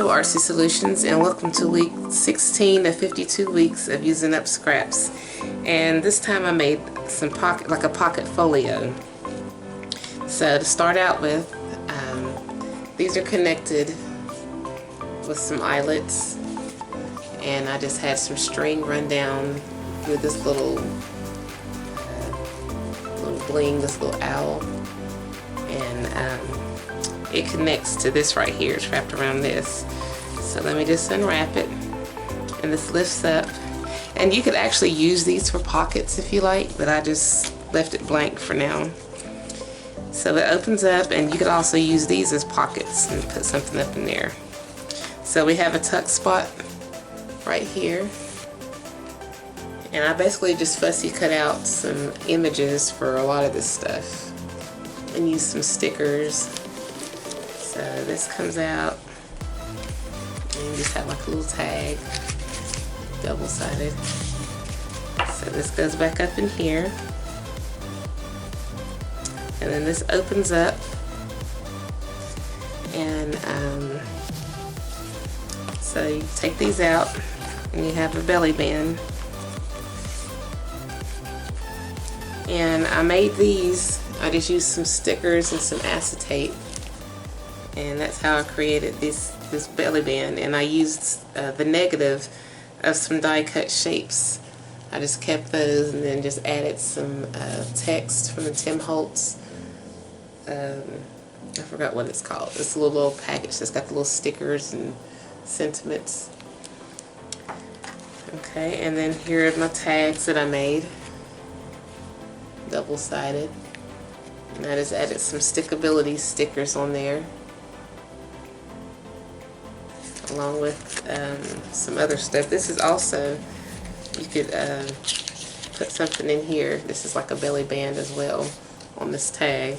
RC Solutions, and welcome to week 16 of 52 weeks of using up scraps. And this time I made some pocket folio. So to start out with, these are connected with some eyelets, and I just had some string run down through this little bling, this little owl, and it connects to this right here. It's wrapped around this. So let me just unwrap it, and this lifts up, and you could actually use these for pockets if you like, but I just left it blank for now. So it opens up, and you could also use these as pockets and put something up in there. So we have a tuck spot right here, and I basically just fussy cut out some images for a lot of this stuff and use some stickers. So this comes out, and you just have like a little tag, double-sided. So this goes back up in here, and then this opens up, and so you take these out, and you have a belly band. And I made these, I just used some stickers and some acetate, and that's how I created this belly band. And I used the negative of some die cut shapes. I just kept those and then just added some text from the Tim Holtz. I forgot what it's called. It's a little package that's got the little stickers and sentiments. Okay, and then here are my tags that I made, double-sided, and I just added some stickability stickers on there, along with some other stuff. This is also, you could put something in here. This is like a belly band as well on this tag,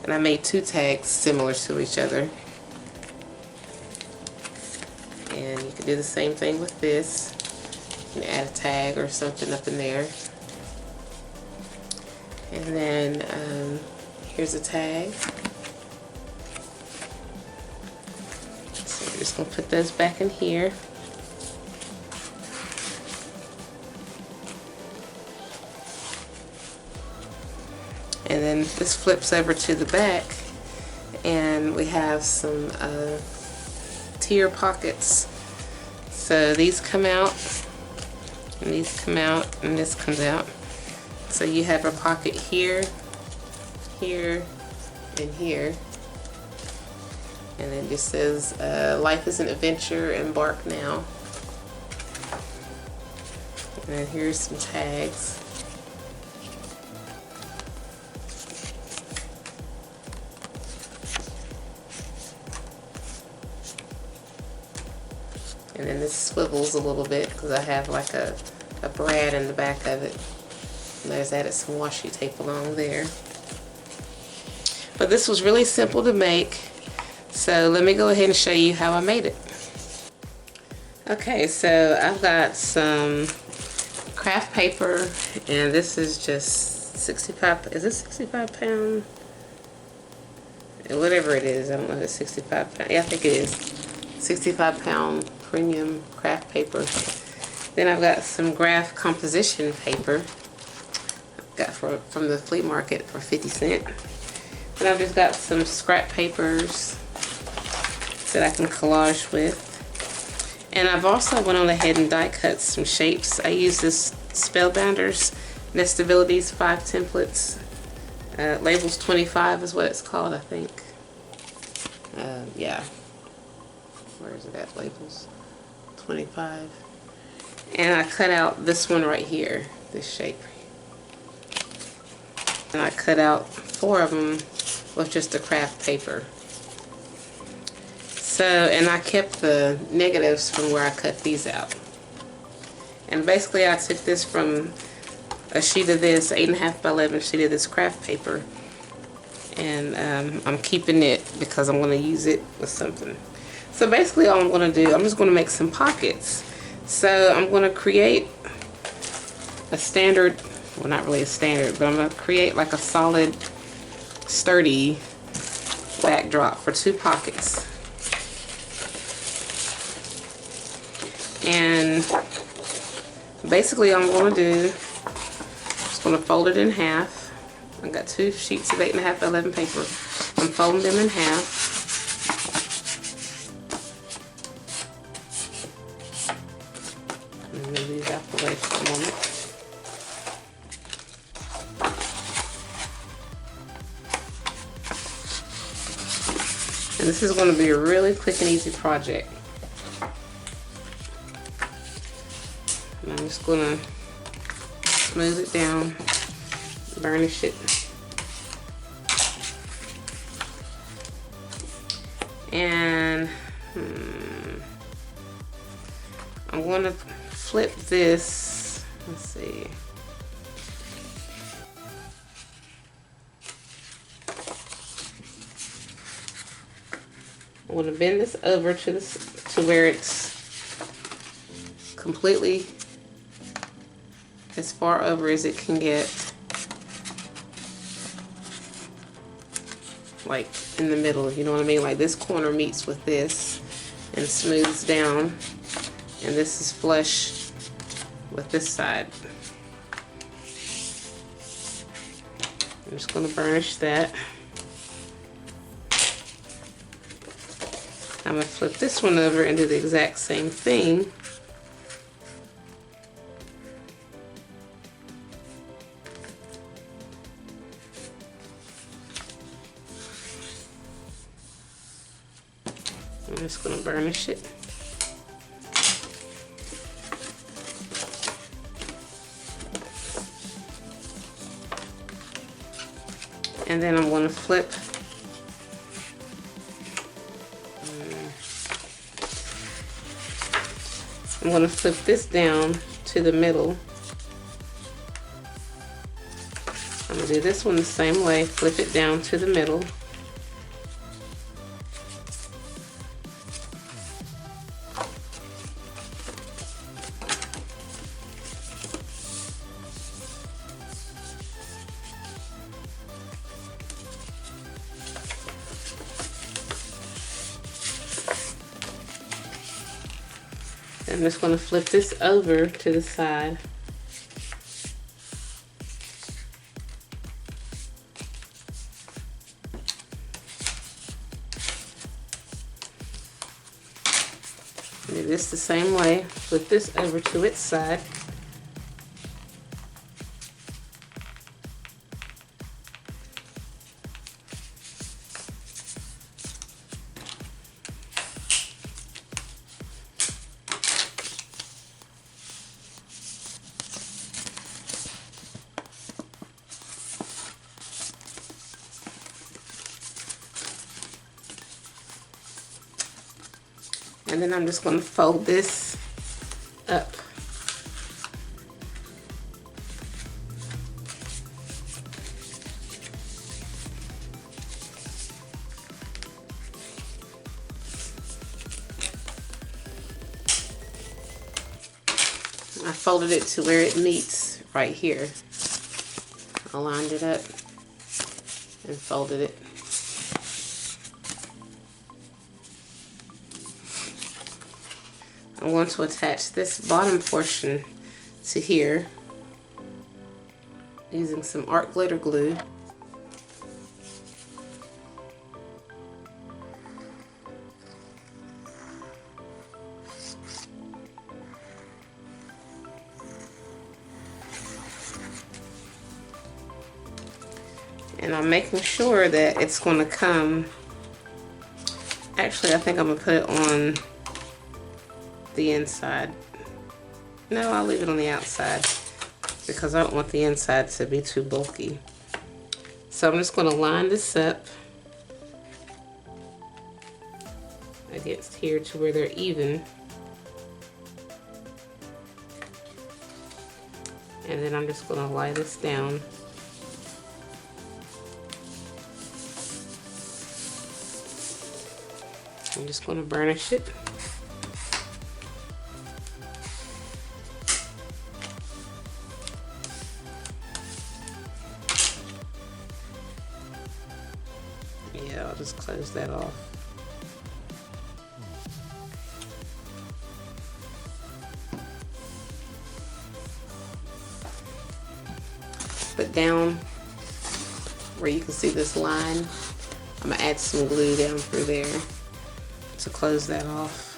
and I made two tags similar to each other. And you can do the same thing with this. You can add a tag or something up in there. And then here's a tag. So we're just going to put those back in here. And then this flips over to the back, and we have some tier pockets. So these come out, and these come out, and this comes out. So you have a pocket here, here, and here. And it just says, life is an adventure, embark now. And then here's some tags. And then this swivels a little bit because I have like a brad in the back of it. And I just added some washi tape along there. But this was really simple to make, so let me go ahead and show you how I made it. Okay, so I've got some craft paper, and this is just 65, is it 65 pound? Whatever it is, I don't know if it's 65 pound. Yeah, I think it is. 65 pound premium craft paper. Then I've got some graph composition paper. Got from the flea market for 50 cents. And I've just got some scrap papers that I can collage with. And I've also went on ahead and die cut some shapes. I use this Spellbinders Nestabilities 5 templates. Labels 25 is what it's called, I think. Yeah. Where is it at? Labels 25. And I cut out this one right here, this shape. And I cut out 4 of them with just the craft paper. So, and I kept the negatives from where I cut these out. And basically I took this from a sheet of this, 8.5 by 11 sheet of this craft paper. And I'm keeping it because I'm going to use it with something. So basically all I'm going to do, I'm just going to make some pockets. So I'm going to create a standard, well, not really a standard, but I'm going to create like a solid, sturdy backdrop for 2 pockets. And basically all I'm going to do, just going to fold it in half. I've got 2 sheets of 8.5 by 11 paper. I'm folding them in half. I'm going to move these out the way for a moment. And this is going to be a really quick and easy project. And I'm just going to smooth it down, burnish it. And I'm going to flip this. Let's see. I'm going to bend this over to where it's completely as far over as it can get, like in the middle, you know what I mean? Like this corner meets with this and smooths down, and this is flush with this side. I'm just going to burnish that. I'm going to flip this one over and do the exact same thing. I'm just going to burnish it. And then I'm going to flip this down to the middle. I'm going to do this one the same way, flip it down to the middle. I'm just going to flip this over to the side. Do this the same way, flip this over to its side. And then I'm just going to fold this up. I folded it to where it meets right here. I lined it up and folded it. I'm going to attach this bottom portion to here using some art glitter glue. And I'm making sure that it's going to come, actually I think I'm going to put it on the inside. No, I'll leave it on the outside because I don't want the inside to be too bulky. So I'm just going to line this up against here to where they're even. And then I'm just going to lay this down. I'm just going to burnish it. Yeah, I'll just close that off. put down where you can see this line, I'm gonna add some glue down through there to close that off.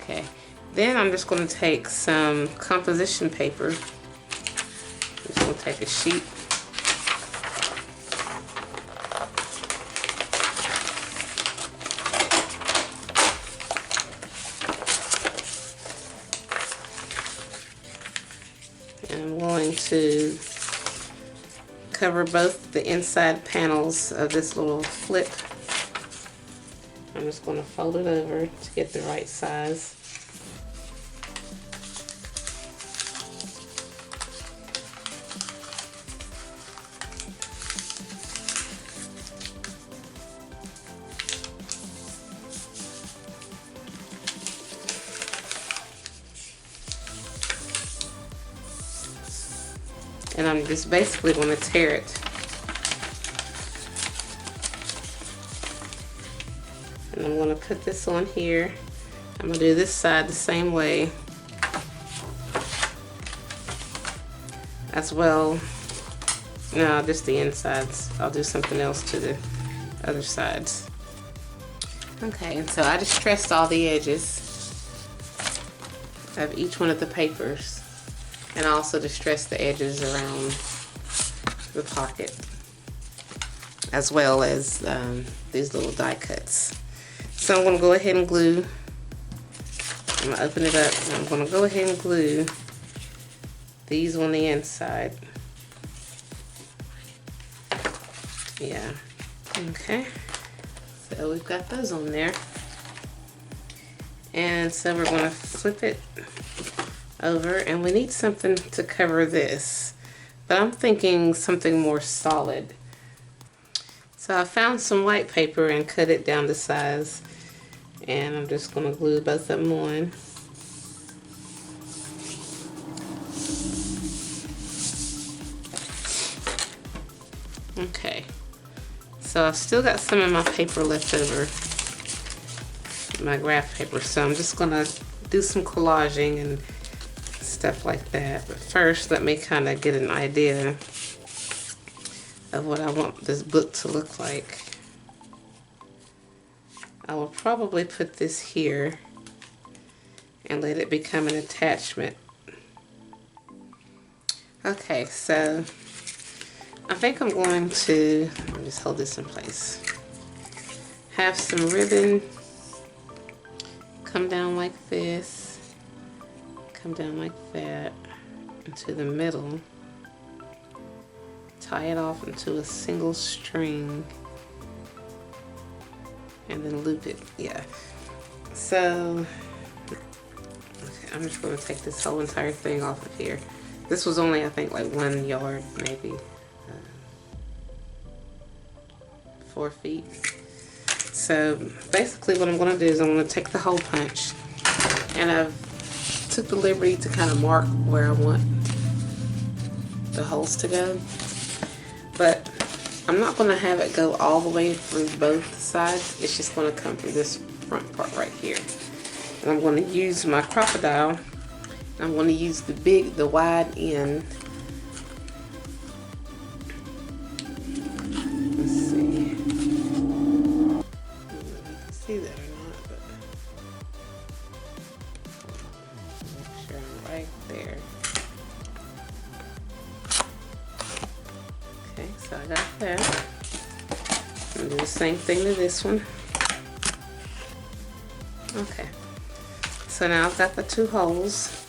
Okay, then I'm just going to take some composition paper. I'm just going to take a sheet. And I'm going to cover both the inside panels of this little flip. I'm just going to fold it over to get the right size. And I'm just basically going to tear it. And I'm going to put this on here. I'm going to do this side the same way as well. No, just the insides. I'll do something else to the other sides. Okay, and so I distressed all the edges of each one of the papers. And I also distressed the edges around the pocket, as well as these little die cuts. So I'm going to go ahead and glue. I'm going to open it up and I'm going to go ahead and glue these on the inside. Yeah. Okay. So we've got those on there. And so we're going to flip it over, and we need something to cover this, but I'm thinking something more solid. So I found some white paper and cut it down to size, and I'm just going to glue both of them on. Okay, so I've still got some of my paper left over, my graph paper, so I'm just going to do some collaging and stuff like that. But first, let me kind of get an idea of what I want this book to look like. I will probably put this here and let it become an attachment. Okay, so I think I'm going to, let me just hold this in place, have some ribbon come down like this, come down like that into the middle, tie it off into a single string, and then loop it. Yeah. So, okay, I'm just going to take this whole entire thing off of here. This was only, I think, like 1 yard, maybe 4 feet. So basically what I'm going to do is I'm going to take the hole punch, and I've took the liberty to kind of mark where I want the holes to go, but I'm not going to have it go all the way through both sides. It's just going to come through this front part right here, and I'm going to use my crocodile. I'm going to use the wide end. Let's see. You can see that or not, but make sure I'm right there. Okay, so I got that. I'm going to do the same thing to this one. Okay, so now I've got the 2 holes,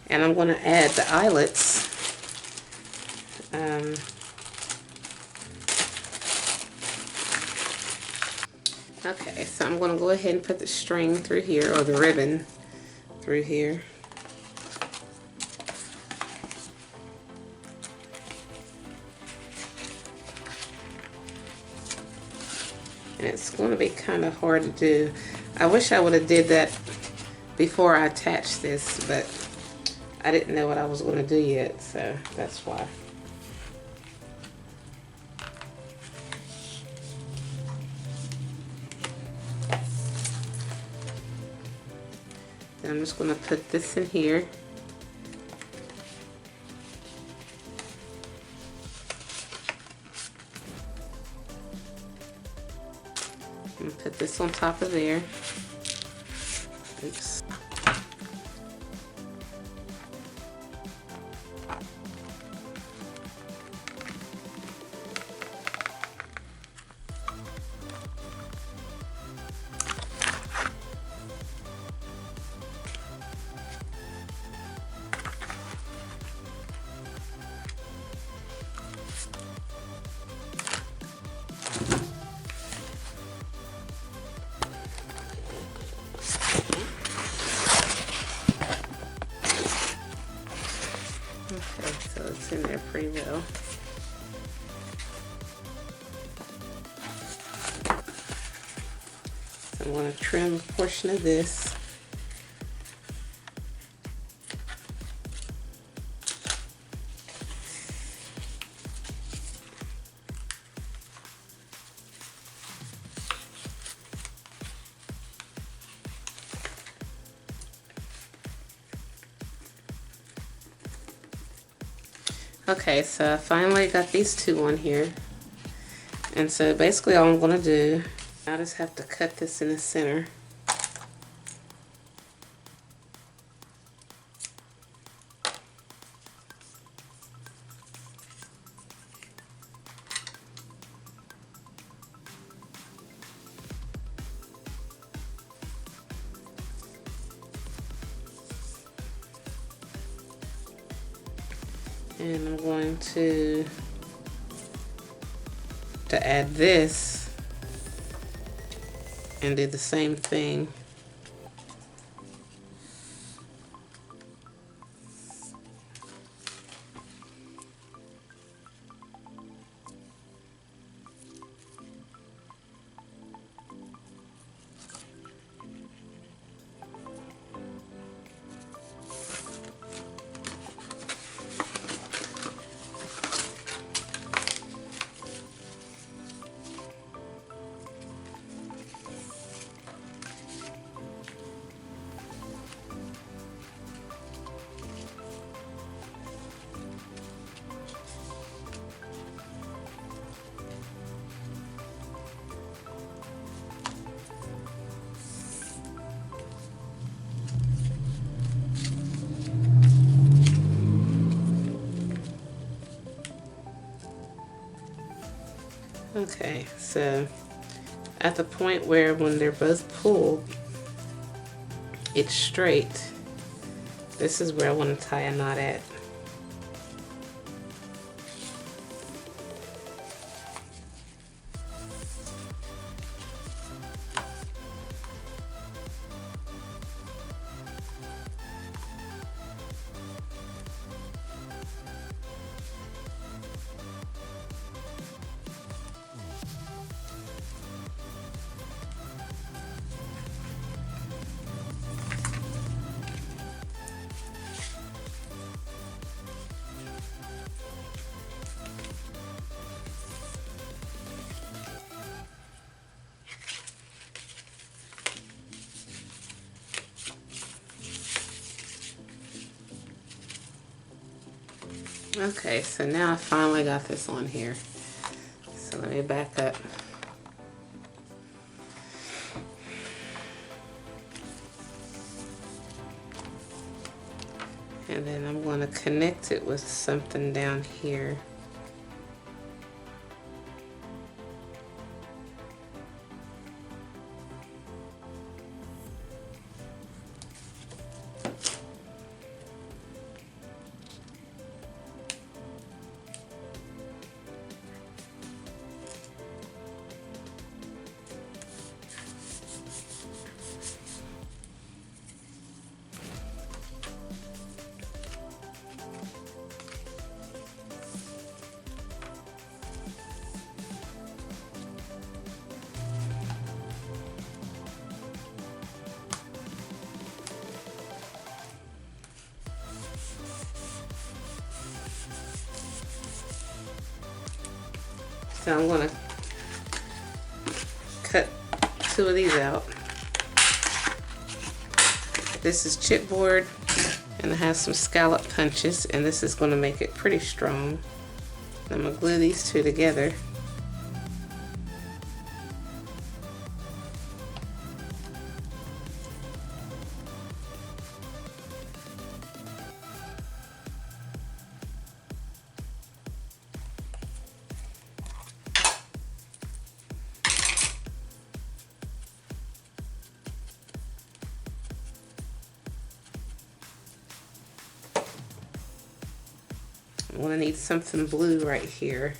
and I'm going to add the eyelets. Okay, so I'm going to go ahead and put the string through here, or the ribbon through here. And it's going to be kind of hard to do. I wish I would have did that before I attach this, but I didn't know what I was going to do yet, so that's why. Then I'm just going to put this in here. I'm going to put this on top of there. Oops. Okay, so it's in there pretty well. So I'm going to trim a portion of this. Okay, so I finally got these two on here. And so basically all I'm going to do, I just have to cut this in the center. And I'm going to add this and do the same thing. Okay, so at the point where when they're both pulled, it's straight, this is where I want to tie a knot at. Okay, so now I finally got this on here. So let me back up. And then I'm going to connect it with something down here. So I'm going to cut 2 of these out. This is chipboard, and it has some scallop punches, and this is going to make it pretty strong. I'm going to glue these 2 together. I'm going to need something blue right here.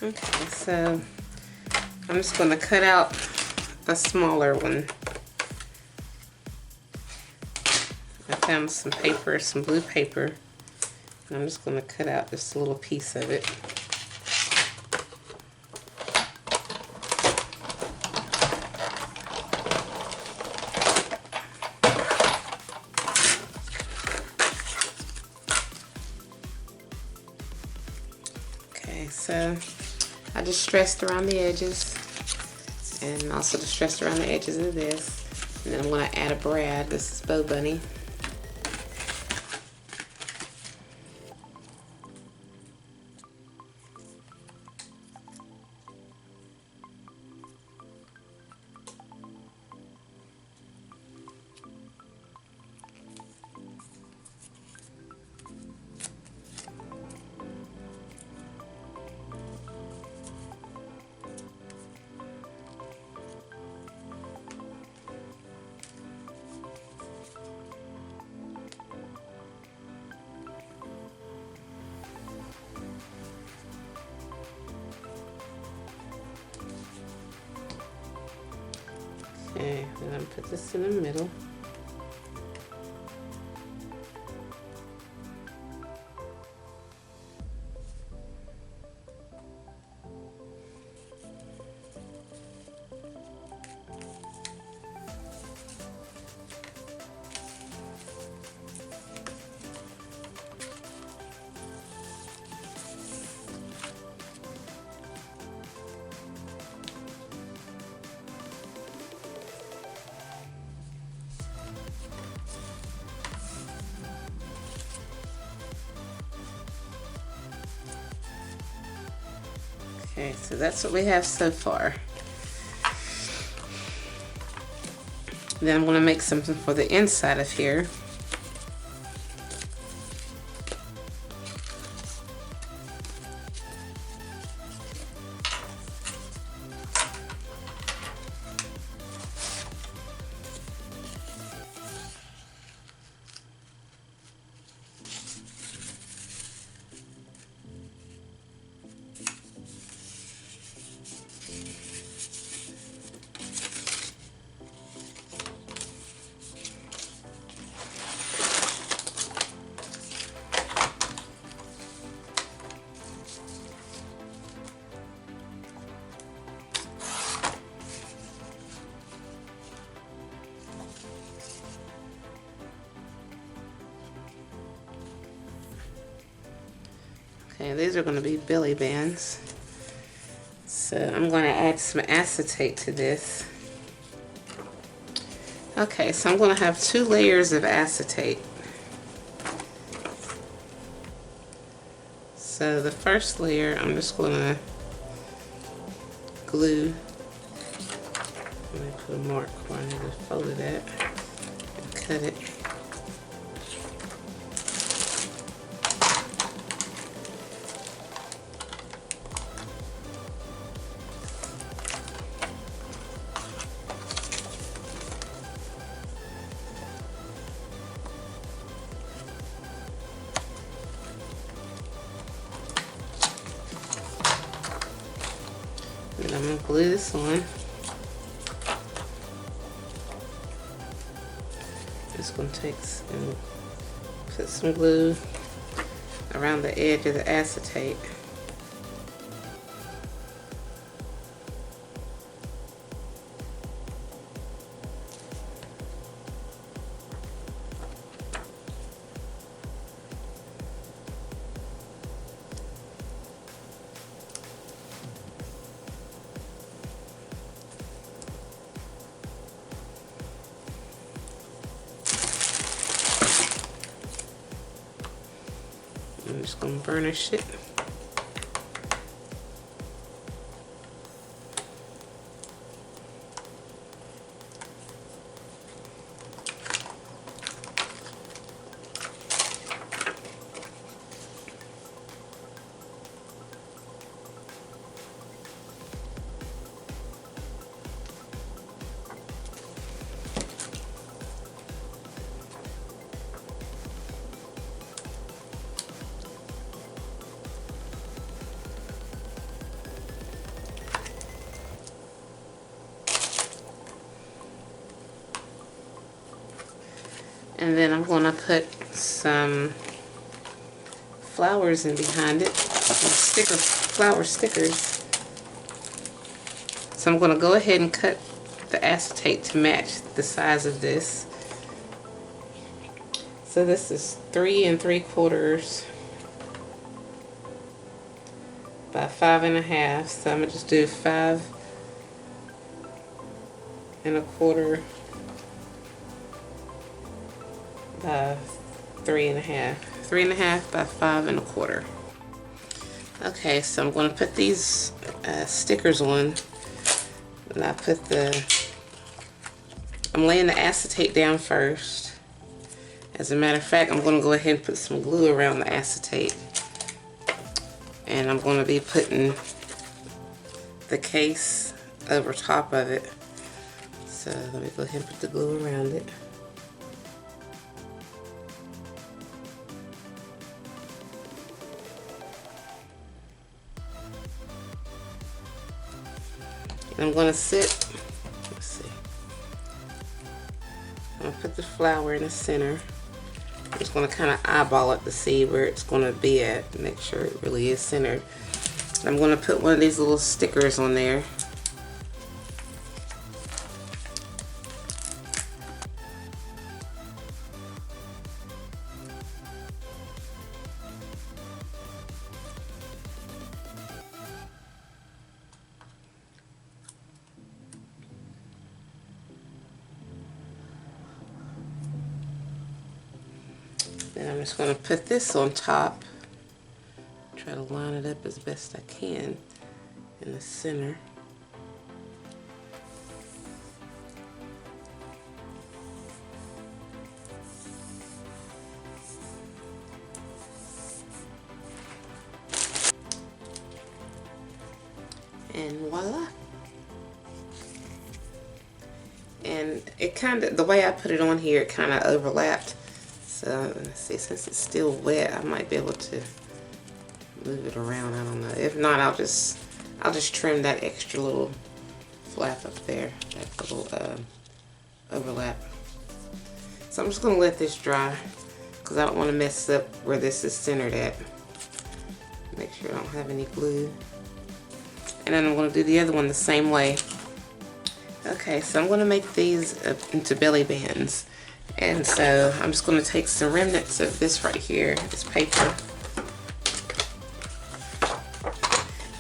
Okay, so I'm just going to cut out a smaller one. I found some paper, some blue paper, and I'm just going to cut out just a little piece of it. So I just stressed around the edges and also just stressed around the edges of this. And then I'm going to add a brad. This is Bow Bunny. Okay, then I'll put this in the middle. Okay, so that's what we have so far. Then I'm going to make something for the inside of here. Okay, these are going to be belly bands. So I'm going to add some acetate to this. Okay, so I'm going to have 2 layers of acetate. So the first layer, I'm just going to glue. Let me put a mark where I need to fold it at and cut it. And I'm going to glue this on. Just going to take and put some glue around the edge of the acetate. burnish it. And then I'm going to put some flowers in behind it, some flower stickers. So I'm going to go ahead and cut the acetate to match the size of this. So this is 3 3/4 by 5 1/2. So I'm going to just do 5 1/4 by 3 1/2. 3 1/2 by 5 1/4. Okay, so I'm going to put these stickers on, and I'm laying the acetate down first. As a matter of fact, I'm going to go ahead and put some glue around the acetate, and I'm going to be putting the case over top of it. So let me go ahead and put the glue around it. I'm going to let's see, I'm going to put the flower in the center. I'm just going to kind of eyeball it to see where it's going to be at, make sure it really is centered. I'm going to put one of these little stickers on there. Then I'm just going to put this on top, try to line it up as best I can in the center. And voila. And it kind of, the way I put it on here, it kind of overlapped. So let's see, since it's still wet, I might be able to move it around. I don't know. If not, I'll just trim that extra little flap up there, that little overlap. So I'm just gonna let this dry because I don't want to mess up where this is centered at. Make sure I don't have any glue. And then I'm going to do the other one the same way. Okay, so I'm going to make these into belly bands. And so I'm just going to take some remnants of this right here, this paper.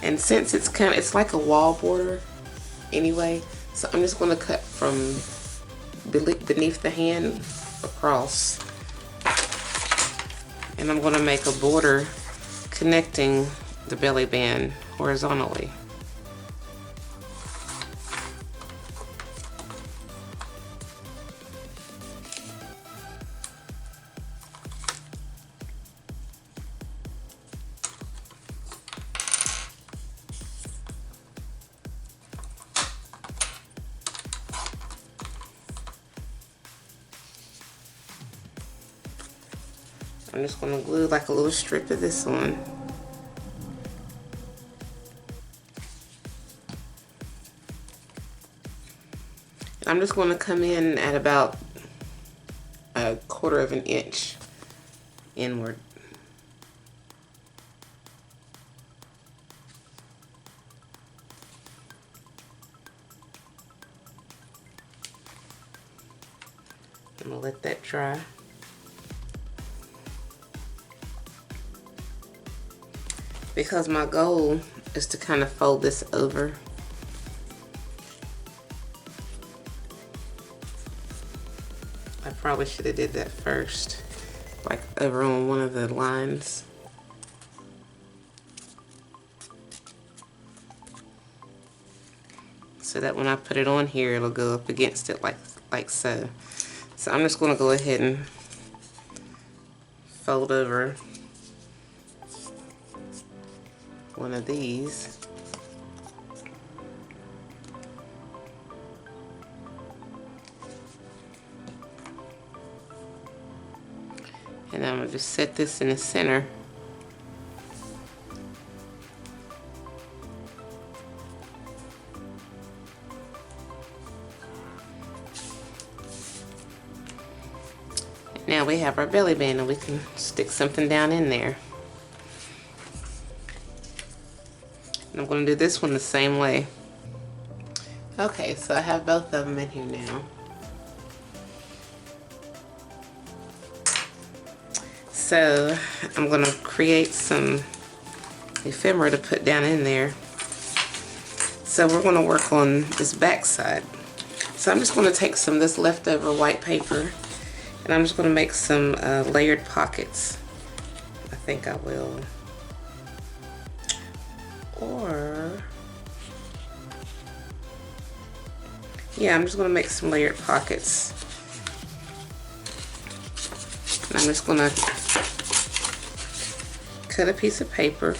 And since it's like a wall border anyway, so I'm just going to cut from beneath the hand across. And I'm going to make a border connecting the belly band horizontally. I'm just going to glue like a little strip of this on. I'm just going to come in at about 1/4 of an inch inward. I'm going to let that dry. Because my goal is to kind of fold this over. I probably should have did that first, like over on one of the lines. so that when I put it on here, it'll go up against it like so. So I'm just going to go ahead and fold over one of these. And I'm going to just set this in the center. Now we have our belly band and we can stick something down in there. And I'm going to do this one the same way. Okay, so I have both of them in here now. So I'm going to create some ephemera to put down in there. So we're going to work on this back side. So I'm just going to take some of this leftover white paper and I'm just going to make some layered pockets. I think I will. Or, yeah, I'm just going to make some layered pockets. And I'm just going to cut a piece of paper.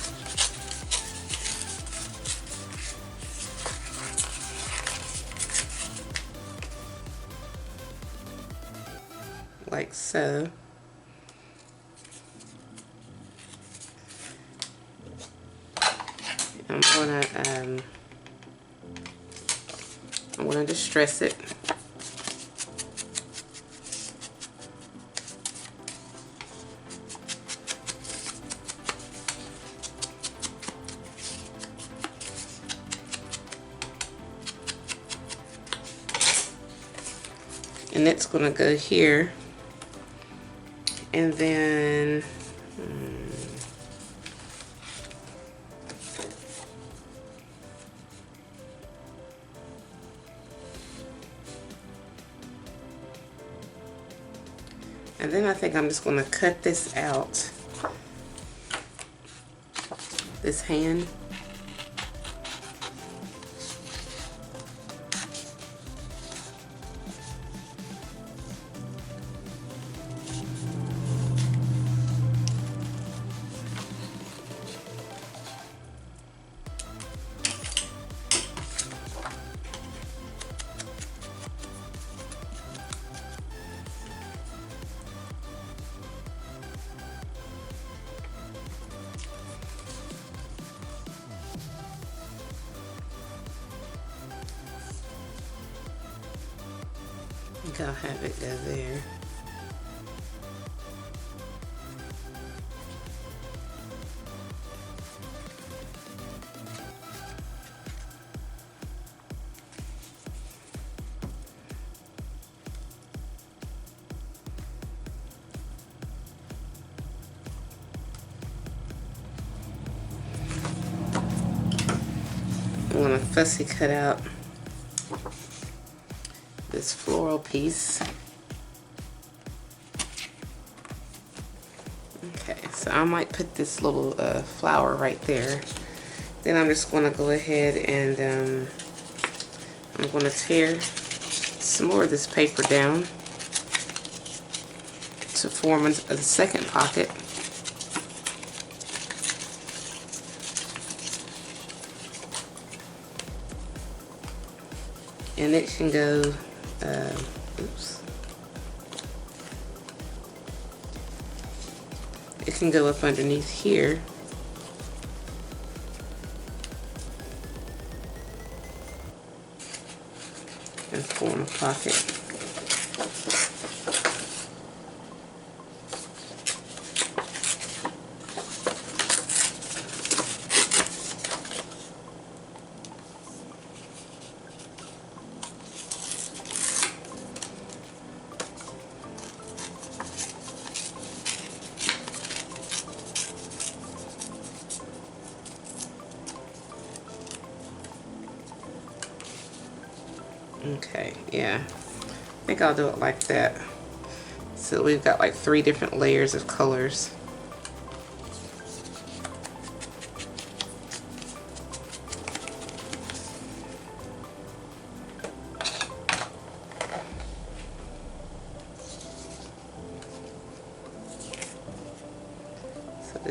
Like so. I'm gonna distress it. And it's gonna go here. And then I think I'm just going to cut this out, this hand. I think I'll have it go there. I'm going to fussy cut out this floral piece. Okay, so I might put this little flower right there. Then I'm just going to go ahead and I'm going to tear some more of this paper down to form a second pocket. And it can go, oops. It can go up underneath here. And form a pocket. Okay, yeah, I think I'll do it like that. So we've got like 3 different layers of colors.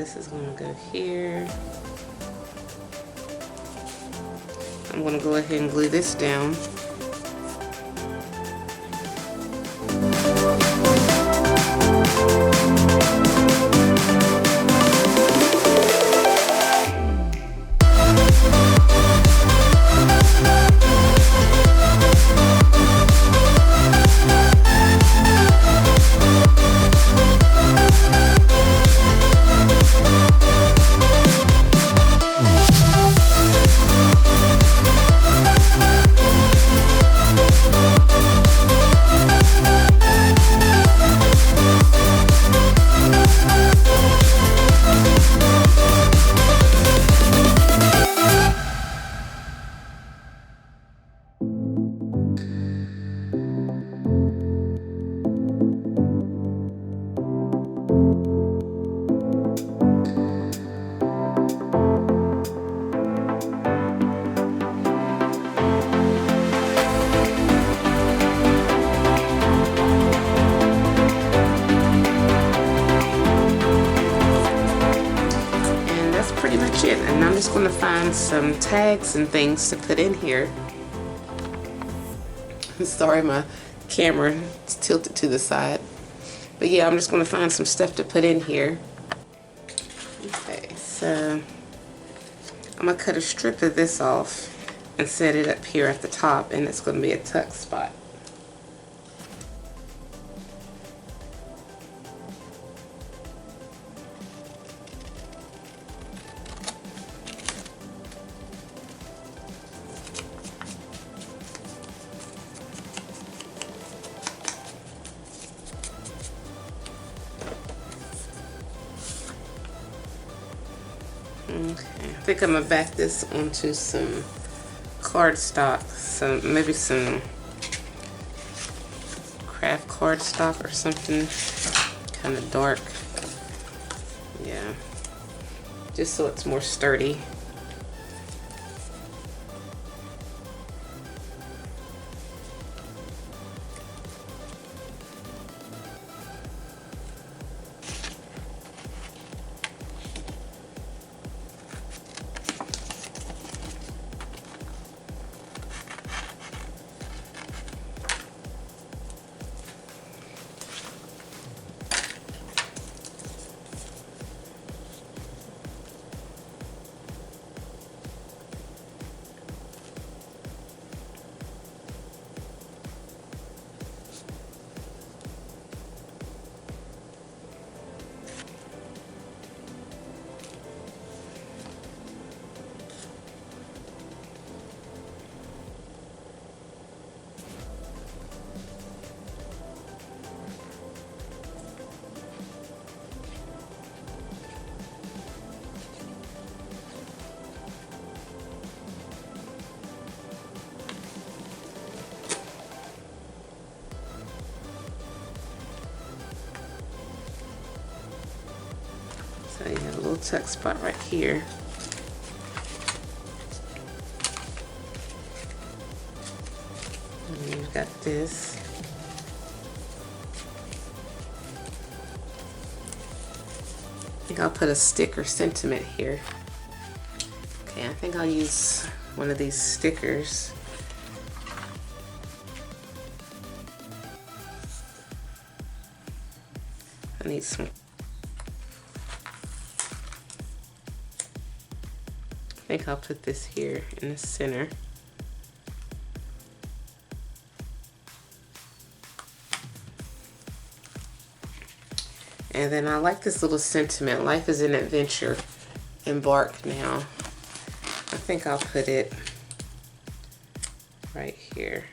this is going to go here. I'm going to go ahead and glue this down. And I'm just going to find some tags and things to put in here. Sorry, my camera is tilted to the side. But yeah, I'm just going to find some stuff to put in here. Okay, so I'm going to cut a strip of this off and set it up here at the top, and it's going to be a tuck spot. Okay, I think I'm gonna back this onto some cardstock, maybe some craft cardstock or something kind of dark. Yeah, just so it's more sturdy. So you have a little tuck spot right here. And you've got this. I think I'll put a sticker sentiment here. Okay, I think I'll use one of these stickers. I need some. I think I'll put this here in the center. And then I like this little sentiment, life is an adventure, embark now. I think I'll put it right here.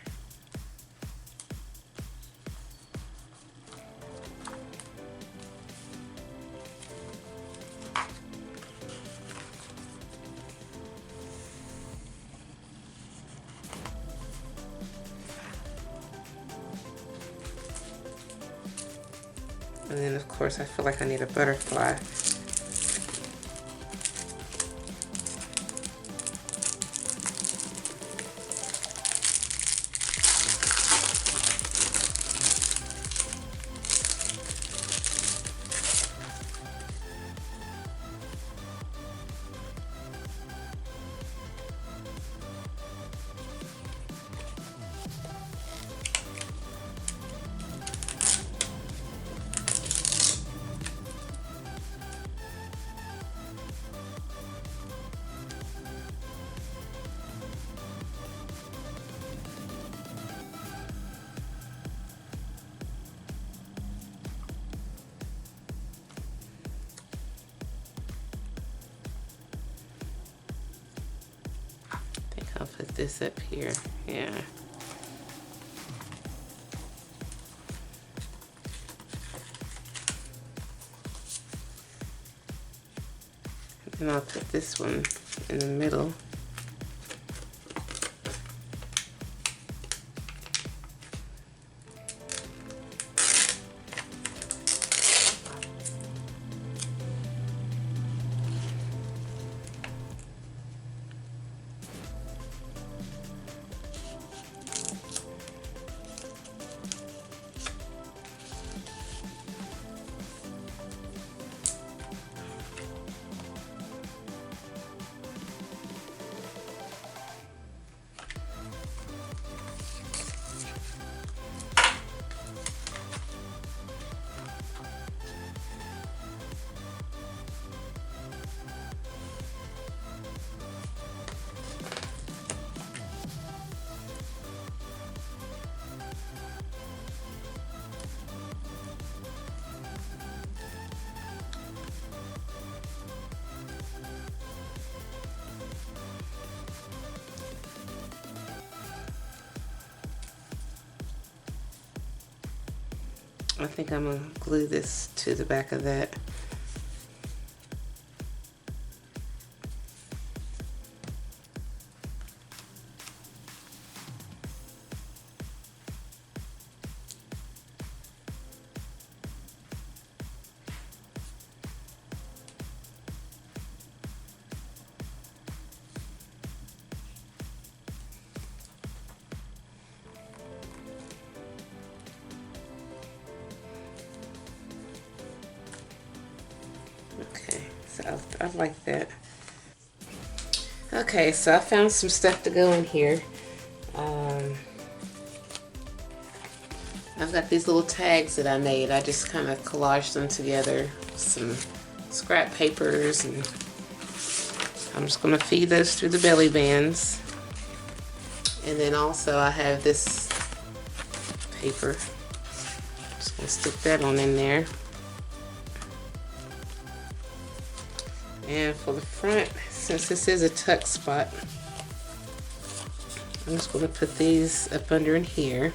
And then of course I feel like I need a butterfly. this up here. Yeah. And I'll put this one in the middle. I think I'm gonna glue this to the back of that. Okay, so I like that. Okay, so I found some stuff to go in here. I've got these little tags that I made. I just kind of collaged them together. Some scrap papers, and I'm just going to feed those through the belly bands. And then also I have this paper. Just going to stick that on in there. And for the front, since this is a tuck spot, I'm just going to put these up under in here.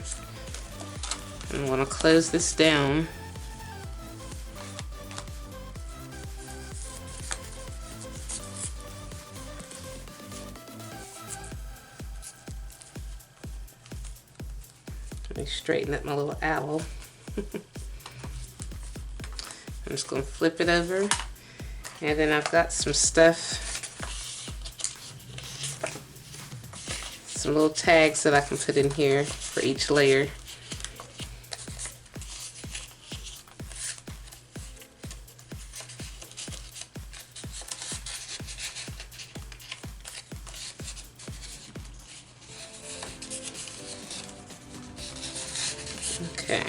I'm going to close this down. Let me straighten up my little owl. I'm just going to flip it over. And then I've got some stuff, some little tags that I can put in here for each layer. Okay,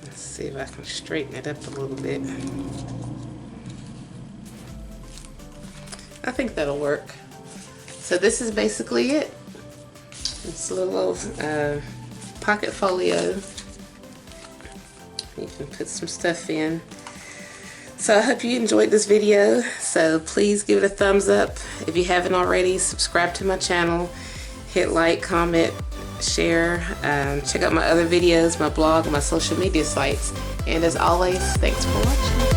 let's see if I can straighten it up a little bit. I think that'll work. So this is basically it. It's a little pocket folio. You can put some stuff in. So I hope you enjoyed this video. So please give it a thumbs up. If you haven't already, subscribe to my channel. Hit like, comment, share. Check out my other videos, my blog, my social media sites. And as always, thanks for watching.